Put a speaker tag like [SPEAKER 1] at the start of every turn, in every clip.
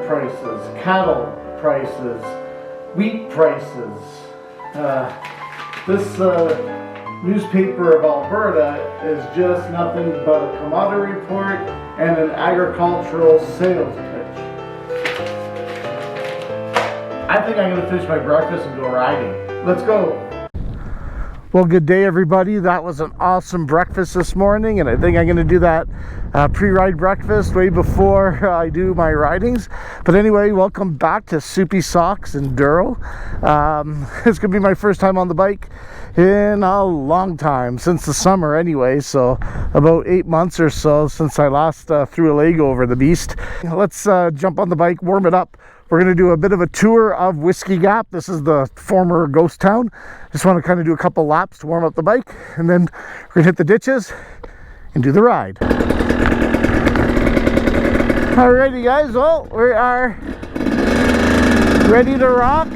[SPEAKER 1] prices, cattle prices, wheat prices. This newspaper of Alberta is just nothing but a commodity report and an agricultural sales pitch. I think I'm going to finish my breakfast and go riding. Let's go. Well, good day everybody. That was an awesome breakfast this morning, and I think I'm going to do that pre-ride breakfast way before I do my ridings. But anyway, welcome back to Soupy Socks in Duro. It's going to be my first time on the bike in a long time, since the summer anyway, so about 8 months or so since I last threw a leg over the beast. Let's jump on the bike, warm it up. We're going to do a bit of a tour of Whisky Gap. This is the former ghost town. Just want to kind of do a couple laps to warm up the bike, and then we're going to hit the ditches and do the ride. Alrighty guys, well, we are ready to rock.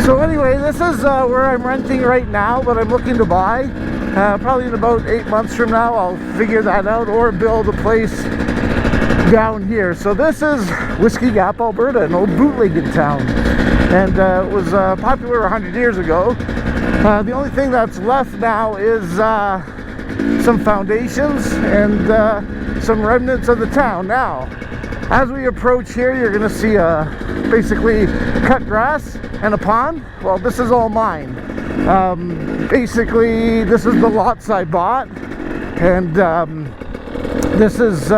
[SPEAKER 1] So anyway, this is where I'm renting right now, but I'm looking to buy. Probably in about 8 months from now, I'll figure that out, or build a place down here. So this is Whisky Gap, Alberta, an old bootlegging town, and it was popular 100 years ago. The only thing that's left now is some foundations and some remnants of the town. Now, as we approach here, you're going to see basically cut grass and a pond. Well, this is all mine. Basically, this is the lots I bought, and this is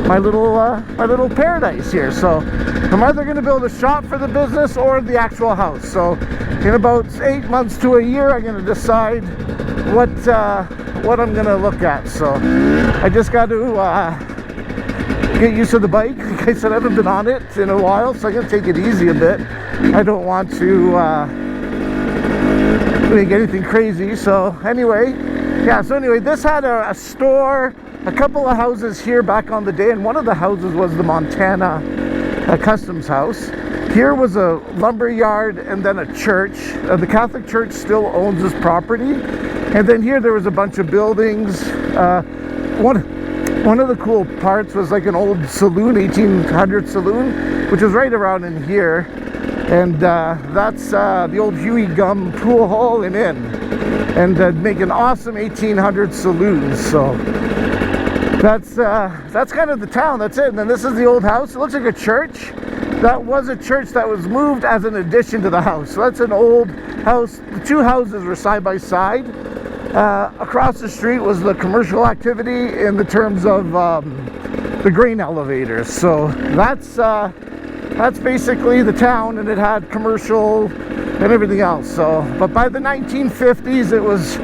[SPEAKER 1] my little paradise here. So I'm either going to build a shop for the business or the actual house. So in about 8 months to a year, I'm going to decide what I'm going to look at. So I just got to get used to the bike. Like I said, I haven't been on it in a while, so I'm going to take it easy a bit. I don't want to make anything crazy. So anyway, yeah, so anyway, this had a store, a couple of houses here back on the day, and one of the houses was the Montana Customs House. Here was a lumber yard and then a church. The Catholic Church still owns this property. And then here there was a bunch of buildings. One of the cool parts was like an old saloon, 1800 saloon, which was right around in here. And that's the old Huey Gum Pool Hall and Inn. And make an awesome 1800 saloon. So that's kind of the town. That's it. And then this is the old house. It looks like a church. That was a church that was moved as an addition to the house. So that's an old house. The two houses were side by side. Across the street was the commercial activity in the terms of the grain elevators. So that's basically the town, and it had commercial and everything else. So, but by the 1950s, it was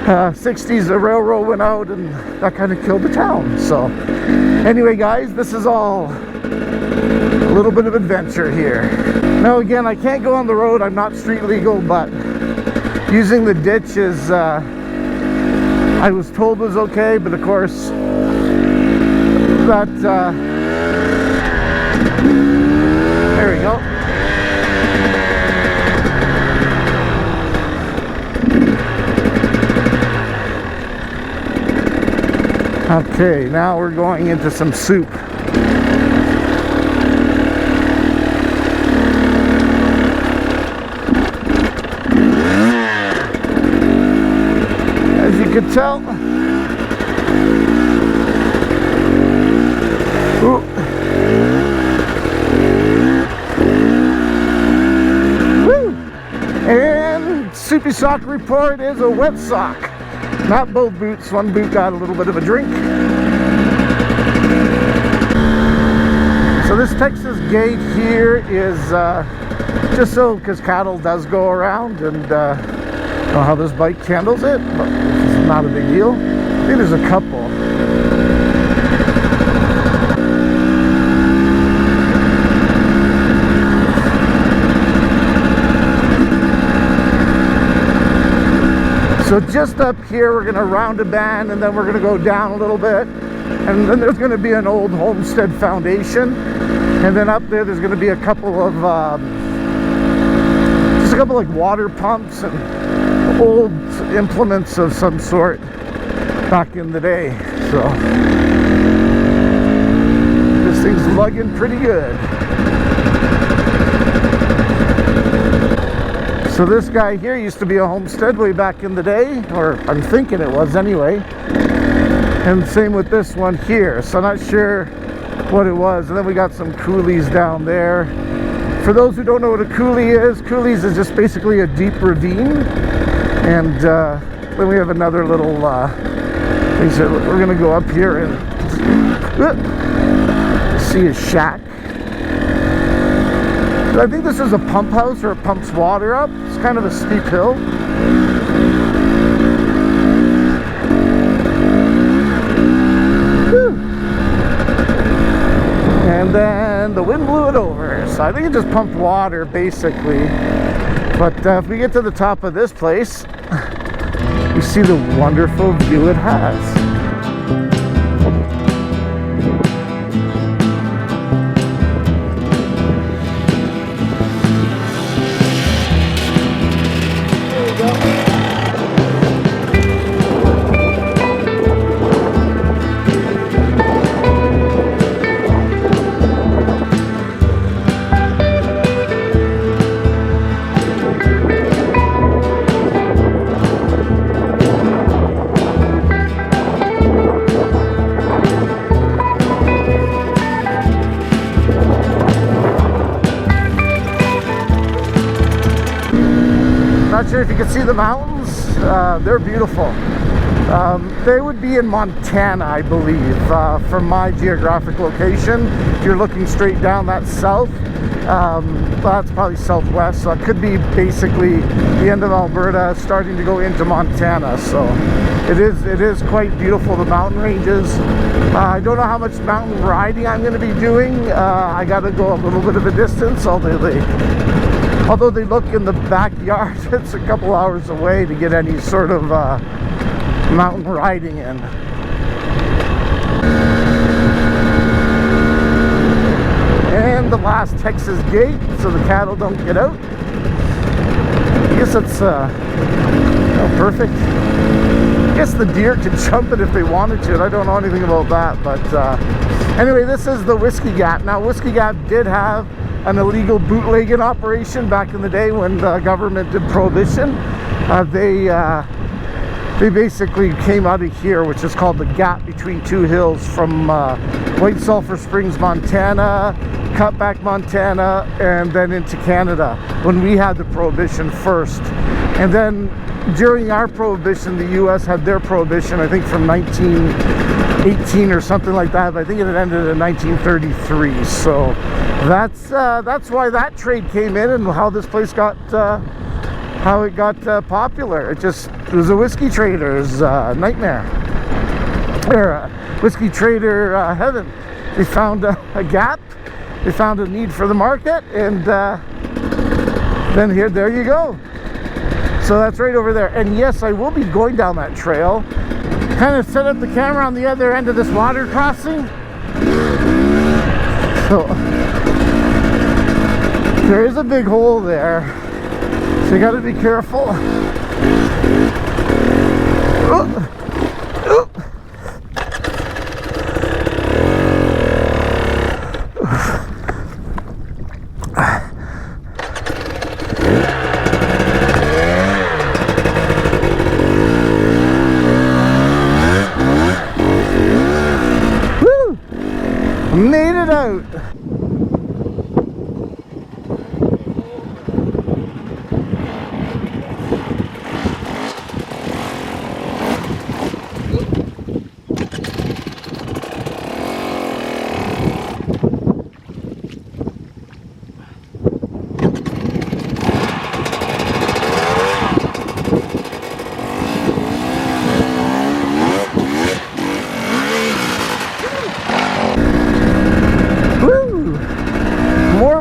[SPEAKER 1] 60s, the railroad went out, and that kind of killed the town. So anyway guys, this is all a little bit of adventure here. Now again, I can't go on the road, I'm not street legal, but using the ditch is I was told was okay, but of course that there we go. Okay, now we're going into some soup. As you can tell, ooh. Woo. And Soupy Sock report is a wet sock. Not both boots, one boot got a little bit of a drink. So this Texas gate here is just so, because cattle does go around, and I don't know how this bike handles it, but it's not a big deal. I think there's a couple. So just up here, we're going to round a bend, and then we're going to go down a little bit, and then there's going to be an old homestead foundation, and then up there's going to be a couple of just a couple like water pumps and old implements of some sort back in the day. So thing's lugging pretty good. So this guy here used to be a homestead way back in the day, or I'm thinking it was anyway. And same with this one here, so I'm not sure what it was. And then we got some coulees down there. For those who don't know what a coulee is, coulees is just basically a deep ravine. And then we have another little we're gonna go up here and see a shack. I think this is a pump house, or it pumps water up. It's kind of a steep hill. Whew. And then the wind blew it over. So I think it just pumped water basically. But if we get to the top of this place, you see the wonderful view it has. Not sure if you can see the mountains. They're beautiful. They would be in Montana, I believe, from my geographic location. If you're looking straight down, that's south. That's probably southwest, so it could be basically the end of Alberta starting to go into Montana. So it is quite beautiful, the mountain ranges. I don't know how much mountain riding I'm going to be doing. I got to go a little bit of a distance, although they look in the backyard. It's a couple hours away to get any sort of mountain riding in. And the last Texas gate, so the cattle don't get out. I guess it's perfect. I guess the deer could jump it if they wanted to. I don't know anything about that, but anyway, this is the Whisky Gap. Now, Whisky Gap did have an illegal bootlegging operation back in the day when the government did prohibition. They basically came out of here, which is called the gap between two hills, from White Sulphur Springs, Montana, Cutback, Montana, and then into Canada when we had the prohibition first. And then during our prohibition, the US had their prohibition, I think from 1918 or something like that, but I think it had ended in 1933. So that's why that trade came in, and how this place got popular. It was a whiskey trader's nightmare, or whiskey trader heaven. They found a gap, they found a need for the market, and then there you go. So that's right over there. And yes, I will be going down that trail. Kind of set up the camera on the other end of this water crossing. So there is a big hole there, so you got to be careful. Made it out.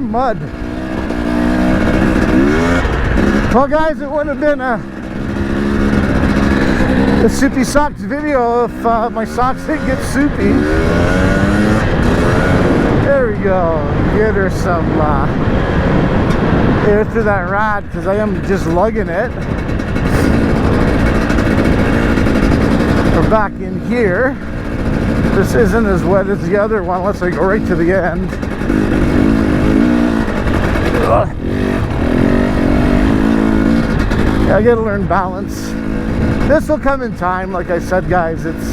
[SPEAKER 1] Mud. Well guys, it wouldn't have been a soupy socks video if my socks didn't get soupy. There we go. Get her some air through that rod, because I am just lugging it. We're back in here. this isn't as wet as the other one unless I go right to the end. Ugh. Yeah, I gotta learn balance. This will come in time, like I said, guys. It's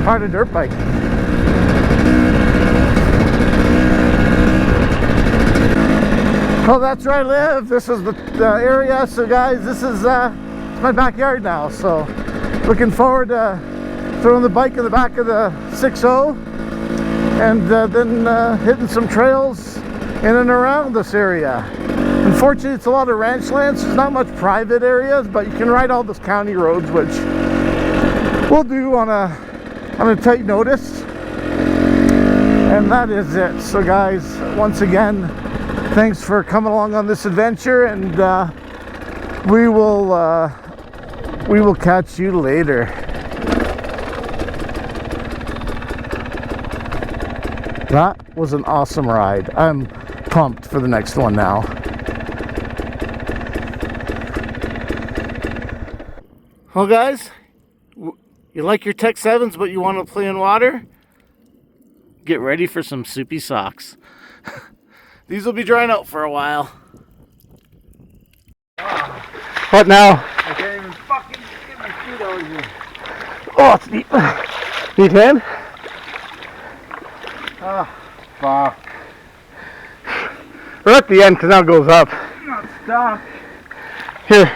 [SPEAKER 1] part of dirt biking. Well, that's where I live. This is the area. So, guys, this is it's my backyard now. So, looking forward to throwing the bike in the back of the 6.0 and then hitting some trails in and around this area. Unfortunately, it's a lot of ranch lands. There's not much private areas, but you can ride all those county roads, which we'll do on a tight notice. And that is it. So, guys, once again, thanks for coming along on this adventure, and we will catch you later. That was an awesome ride. I'm pumped for the next one now. Well, guys, you like your Tech 7s, but you want to play in water? Get ready for some soupy socks. These will be drying out for a while. What now?
[SPEAKER 2] I can't even fucking get my feet out of here.
[SPEAKER 1] Oh, it's deep. Deep hand?
[SPEAKER 2] Ah, fuck.
[SPEAKER 1] We're at the end because now it goes up.
[SPEAKER 2] Not stop.
[SPEAKER 1] Here.